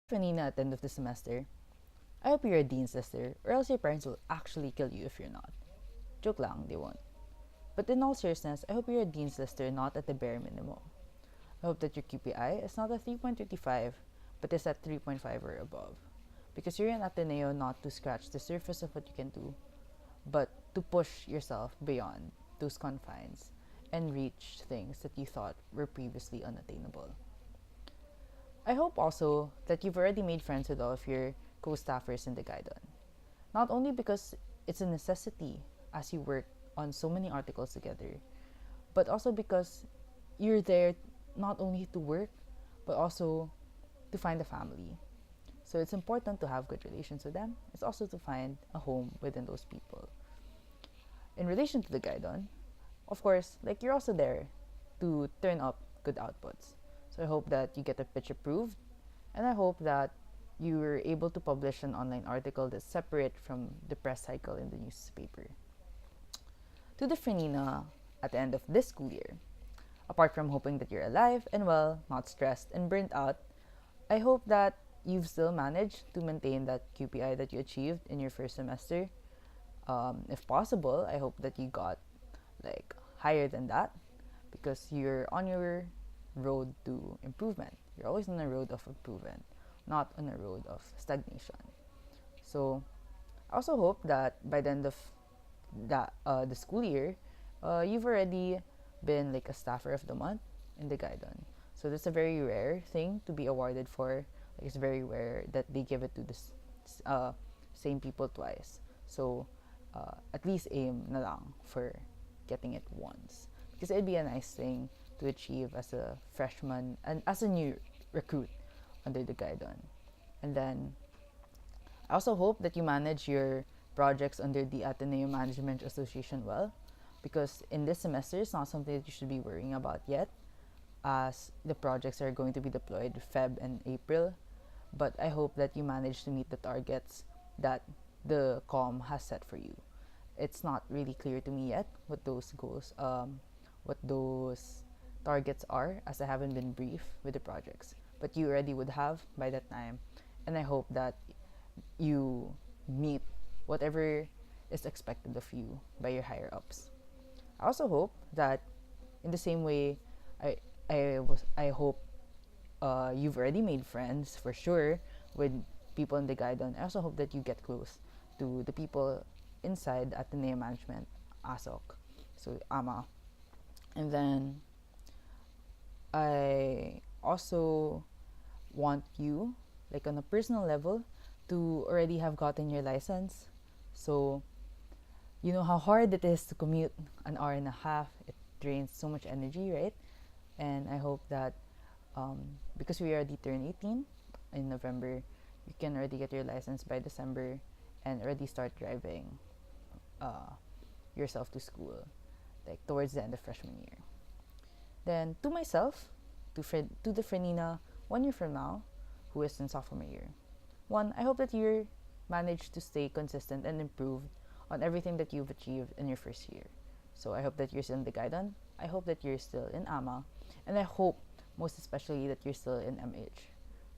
Fanina at the end of the semester, I hope you're a dean's lister, or else your parents will actually kill you if you're not. Joke lang, they won't. But in all seriousness, I hope you're a dean's lister not at the bare minimum. I hope that your QPI is not at 3.55, but is at 3.5 or above. Because you're in Ateneo not to scratch the surface of what you can do, but to push yourself beyond those confines and reach things that you thought were previously unattainable. I hope also that you've already made friends with all of your co-staffers in the Gaidon. Not only because it's a necessity as you work on so many articles together, but also because you're there not only to work, but also to find a family. So it's important to have good relations with them. It's also to find a home within those people. In relation to the Gaidon, of course, like you're also there to turn up good outputs. So I hope that you get the pitch approved, and I hope that you were able to publish an online article that's separate from the press cycle in the newspaper. To the Frenina at the end of this school year, apart from hoping that you're alive and well, not stressed and burnt out, I hope that you've still managed to maintain that QPI that you achieved in your first semester. If possible, I hope that you got like higher than that because you're on your road to improvement. You're always on a road of improvement, not on a road of stagnation. So I also hope that by the end of the school year, you've already been like a staffer of the month in the Gaidon. So that's a very rare thing to be awarded for. Like it's very rare that they give it to the uh, same people twice. So at least aim na lang for getting it once because it'd be a nice thing to achieve as a freshman and as a new recruit under the Gaidon. And then I also hope that you manage your projects under the Ateneo Management Association well, because in this semester it's not something that you should be worrying about yet, as the projects are going to be deployed Feb and April. But I hope that you manage to meet the targets that the COM has set for you. It's not really clear to me yet what those targets are, as I haven't been briefed with the projects. But you already would have by that time, and I hope that you meet whatever is expected of you by your higher ups. I also hope that in the same way I I hope you've already made friends for sure with people in the Gaidon. I also hope that you get close to the people inside Ateneo Management, ASOC, so AMA. And then I also want you, like on a personal level, to already have gotten your license. So you know how hard it is to commute an hour and a half. It drains so much energy, right? And I hope that because we already turned 18 in November, you can already get your license by December and already start driving uh, yourself to school, like towards the end of freshman year. Then to myself, to the Frenina 1 year from now, who is in sophomore year. One, I hope that you manage to stay consistent and improve on everything that you've achieved in your first year. So I hope that you're still in the Gaidon. I hope that you're still in AMA. And I hope most especially that you're still in MH.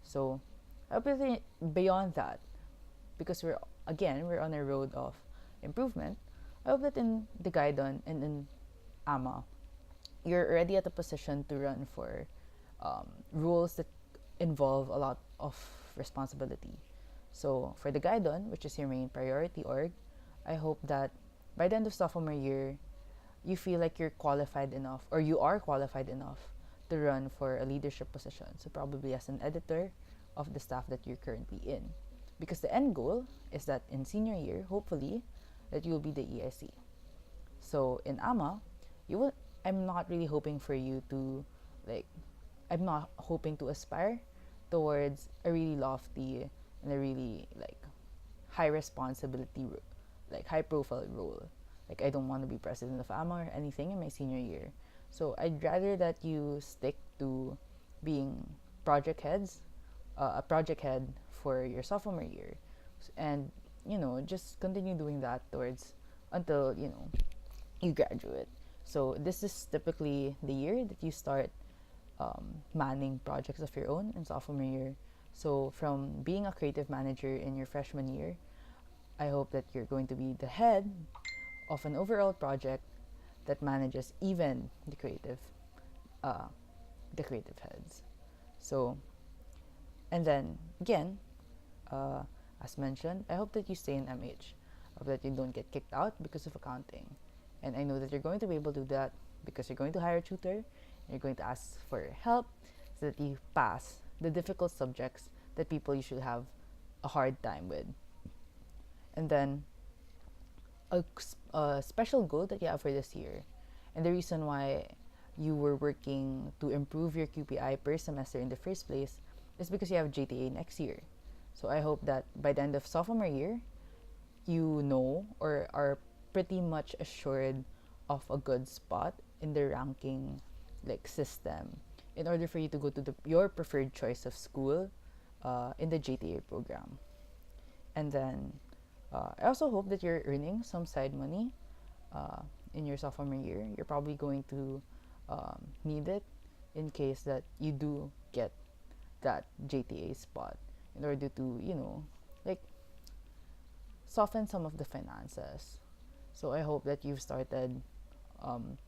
So I hope that beyond that, because we're on a road of improvement, I hope that in the Gaidon and in AMA, you're already at a position to run for roles that involve a lot of responsibility. So for the Gaidon, which is your main priority org, I hope that by the end of sophomore year, you feel like you're qualified enough or you are qualified enough to run for a leadership position. So probably as an editor of the staff that you're currently in. Because the end goal is that in senior year, hopefully, that you will be the EIC. So in AMA, you will I'm not really hoping for you to like I'm not hoping to aspire towards a really lofty and a really like high responsibility like high profile role. Like I don't want to be president of AMA or anything in my senior year. So I'd rather that you stick to being a project head for your sophomore year, and just continue doing that towards until you graduate. So this is typically the year that you start manning projects of your own in sophomore year. So, from being a creative manager in your freshman year, I hope that you're going to be the head of an overall project that manages even uh, the creative heads. So, and then again, uh, as mentioned, I hope that you stay in MH. I hope that you don't get kicked out because of accounting. And I know that you're going to be able to do that because you're going to hire a tutor, and you're going to ask for help so that you pass the difficult subjects that people usually have a hard time with. And then a special goal that you have for this year, and the reason why you were working to improve your QPI per semester in the first place is because you have JTA next year. So I hope that by the end of sophomore year, you know or are pretty much assured of a good spot in the ranking like system in order for you to go to your preferred choice of school in the JTA program. And then I also hope that you're earning some side money uh, in your sophomore year. You're probably going to need it in case that you do get that JTA spot in order to, like soften some of the finances. So I hope that you've started um,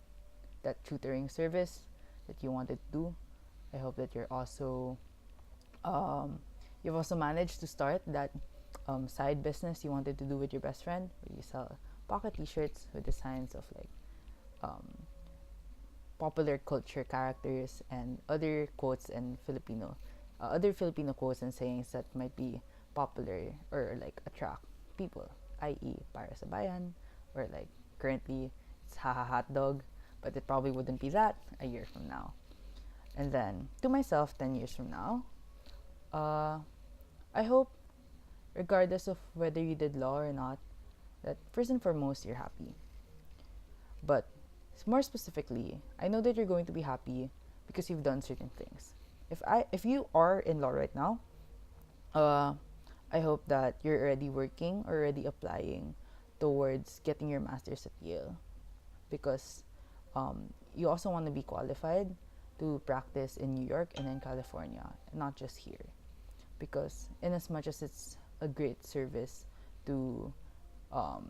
that tutoring service that you wanted to do. I hope that um, you've also managed to start that side business you wanted to do with your best friend, where you sell pocket T-shirts with designs of like um, popular culture characters and other quotes and other Filipino quotes and sayings that might be popular or like attract people, i.e., para sa bayan, or like currently it's haha hot dog, but it probably wouldn't be that a year from now. And then to myself, 10 years from now, uh, I hope, regardless of whether you did law or not, that first and foremost you're happy. But more specifically, I know that you're going to be happy because you've done certain things. If you are in law right now, uh, I hope that you're already working or already applying towards getting your master's at Yale, because you also want to be qualified to practice in New York and in California, not just here. Because in as much as it's a great service to um,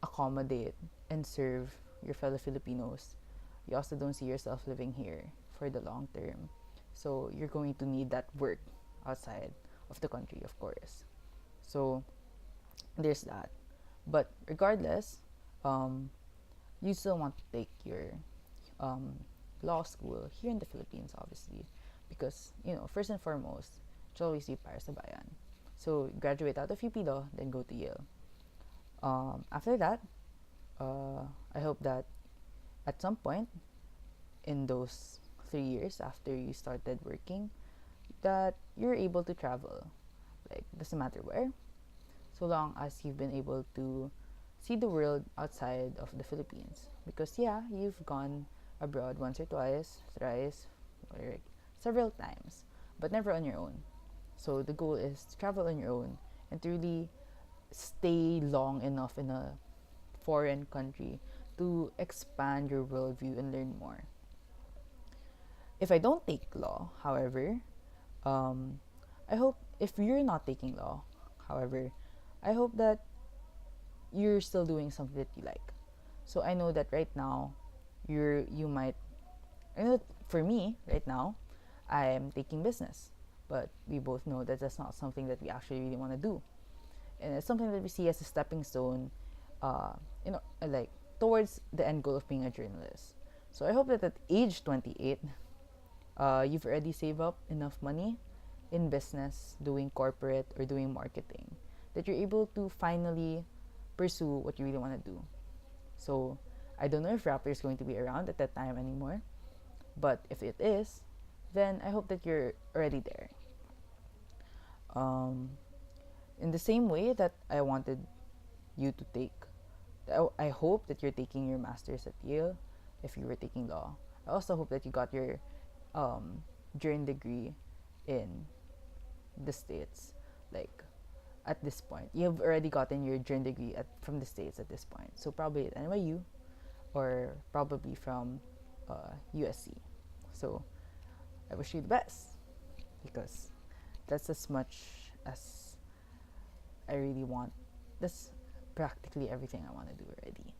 accommodate and serve your fellow Filipinos, you also don't see yourself living here for the long term. So you're going to need that work outside of the country, of course. So there's that. But regardless, um, you still want to take your um, law school here in the Philippines, obviously, because first and foremost, it's always be para sa bayan. So graduate out of UP Law, then go to Yale. After that, I hope that at some point in those 3 years after you started working, that you're able to travel. Like, doesn't matter where, so long as you've been able to see the world outside of the Philippines. Because yeah, you've gone abroad once or twice, thrice, or like several times, but never on your own. So the goal is to travel on your own and to really stay long enough in a foreign country to expand your worldview and learn more. If I don't take law, however, um, I hope if you're not taking law, however, I hope that you're still doing something that you like. So I know that right now, you might. I know that for me right now, I am taking business, but we both know that that's not something that we actually really want to do, and it's something that we see as a stepping stone, like towards the end goal of being a journalist. So I hope that at age 28, you've already saved up enough money in business, doing corporate or doing marketing, that you're able to finally pursue what you really want to do. So I don't know if Raptor is going to be around at that time anymore, but if it is, then I hope that you're already there. Um, in the same way that I wanted you to take, I hope that you're taking your master's at Yale if you were taking law. I also hope that you got your journey degree in the States. Like, at this point, you've already gotten your journey degree from the States at this point. So probably at NYU or probably from USC. So I wish you the best because That's as much as I really want. That's practically everything I want to do already.